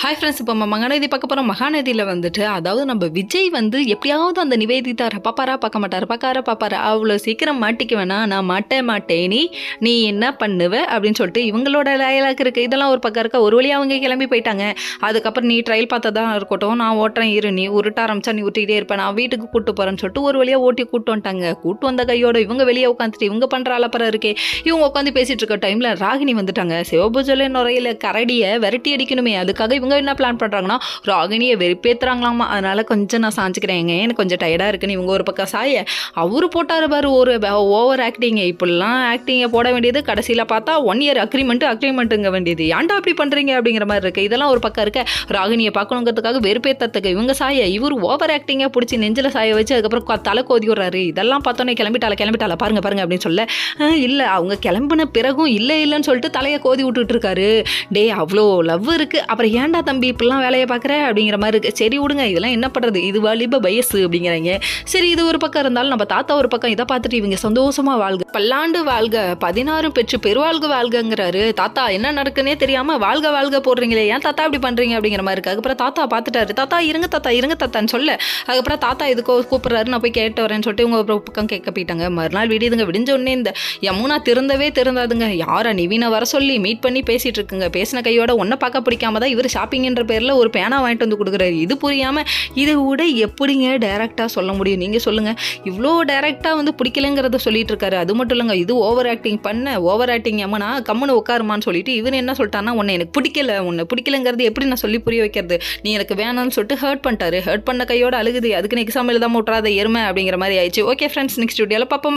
Hi friends, இப்போ நம்ம மகாநதி பார்க்க போகிறோம். மகாநதியில் வந்துட்டு அதாவது நம்ம விஜய் வந்து எப்படியாவது அந்த நிவேதிதாரை பார்ப்பாரா பார்க்க மாட்டார், பார்ப்பாரா அவ்வளோ சீக்கிரம் மாட்டிக்க வேணாம், நான் மாட்டேன் நீ என்ன பண்ணுவ அப்படின்னு சொல்லிட்டு இவங்களோட டயலாக் இருக்குது. இதெல்லாம் ஒரு பக்கம் இருக்க. ஒரு வழியாக அவங்க கிளம்பி போயிட்டாங்க. அதுக்கப்புறம் நீ ட்ரையல் பார்த்ததான் இருக்கட்டும், நான் ஓட்டுறேன் இரு, நீ உருட்ட ஆரம்பிச்சா நீ உருட்டிகிட்டே இருப்பேன், நான் வீட்டுக்கு கூப்பிட்டு போகிறேன்னு சொல்லிட்டு ஒரு வழியாக ஓட்டி கூப்பிட்டு வந்துட்டாங்க. கூப்பிட்டு வந்த கையோட இவங்க வெளியே உட்காந்துட்டு இவங்க பண்ணுற அலப்பறம் இருக்கே. இவங்க உட்காந்து பேசிகிட்டு இருக்க டைமில் ராகினி வந்துட்டாங்க. சிவபூஜையில் நுரையில் கரடியை விரட்டி அடிக்கணுமே, அதுக்காக இவங்க என்ன பிளான் பண்ணுறாங்கன்னா ராகினியை வெறுப்பேற்றுறாங்களாமா. அதனால் கொஞ்சம் நான் சாஞ்சிக்கிறேங்க, எனக்கு கொஞ்சம் டயர்டாக இருக்குன்னு இவங்க ஒரு பக்கம் சாய அவரு போட்டார் பாரு ஒரு ஓவர் ஆக்டிங்க. இப்படிலாம் ஆக்டிங்கை போட வேண்டியது கடைசியில் பார்த்தா 1 year அக்ரிமெண்ட்டுங்க வேண்டியது. ஏன்டா அப்படி பண்ணுறீங்க அப்படிங்கிற மாதிரி இருக்குது. இதெல்லாம் ஒரு பக்கம் இருக்க. ராகினியை பார்க்கணுங்கிறதுக்காக வெறுப்பேற்றத்துக்கு இவங்க சாய இவர் ஓவர் ஆக்டிங்கை பிடிச்சி நெஞ்சில் சாய வச்சு அதுக்கப்புறம் தலை கோதி விடுறாரு. இதெல்லாம் பார்த்தோன்னே கிளம்பிட்டால பாருங்க அப்படின்னு சொல்ல இல்லை அவங்க கிளம்பின பிறகும் இல்லைன்னு சொல்லிட்டு தலையை கோதி விட்டுட்டு இருக்காரு. டே அவ்வளோ லவ் இருக்குது, அப்புறம் ஏன்டா தம்பி இப்படிலாம் வேலையை பார்க்குற அப்படிங்கிற மாதிரி இருக்குது. சரி விடுங்க, இதெல்லாம் என்ன பண்ணுறது, இது வாலிப வயசு அப்படிங்கிறாங்க. சரி இது ஒரு பக்கம் இருந்தாலும் நம்ம தாத்தா ஒரு பக்கம் இதை பார்த்துட்டு இவங்க சந்தோஷமாக வாழ்க, பல்லாண்டு வாழ்க, 16 பெற்று பெருவாழ்க வாழ்கங்கிறாரு. தாத்தா என்ன நடக்குன்னே தெரியாமல் வாழ்க போடுறீங்களே, ஏன் தாத்தா இப்படி பண்ணுறீங்க அப்படிங்கிற மாதிரி இருக்குது. அதுக்கப்புறம் தாத்தா பார்த்துட்டாரு. தாத்தா இருங்க தாத்தான்னு சொல்ல அதுக்கப்புறம் தாத்தா இதுக்கோ கூப்பிட்றாரு, நான் போய் கேட்டு வரேன்னு சொல்லிட்டு இவங்க ஒரு பக்கம் கேட்க போயிட்டாங்க. மறுநாள் விடியுதுங்க. விடிஞ்ச உடனே இந்த யமுனா திருந்தாதுங்க. யாரை நிவீனை வர சொல்லி மீட் பண்ணி பேசிகிட்டு இருக்குங்க. பேசின கையோட ஒன்றை பார்க்க பிடிக்காம தான் இவர் ஷாப்பிங்ன்ற பேரில் ஒரு பேனா வாங்கிட்டு வந்து கொடுக்குறாரு. இது புரியாமல் இதை விட எப்படிங்க டைரெக்டாக சொல்ல முடியும், நீங்கள் சொல்லுங்கள். இவ்வளோ டைரெக்டாக வந்து பிடிக்கலைங்கிறத சொல்லிட்டு இருக்காரு. அது மட்டும் இல்லைங்க, இது ஓவர் ஆக்டிங் அம்மனா கம்முன்னு உட்காருமான்னு சொல்லிட்டு இவர் என்ன சொல்லிட்டான்னா, உன்னை எனக்கு பிடிக்கலைங்கிறது எப்படி நான் சொல்லி புரிய வைக்கிறது, நீ எனக்கு வேணாம்னு சொல்லிட்டு ஹர்ட் பண்ணிட்டாரு. ஹர்ட் பண்ண கையோட அழுகுது. அதுக்குன்னு எக்ஸாம் எழுதாம விட்றாத எருமை அப்படிங்கிற மாதிரி ஆயிடுச்சு. ஓகே ஃப்ரெண்ட்ஸ், நெக்ஸ்ட் வீடியோவில் பார்ப்போம்.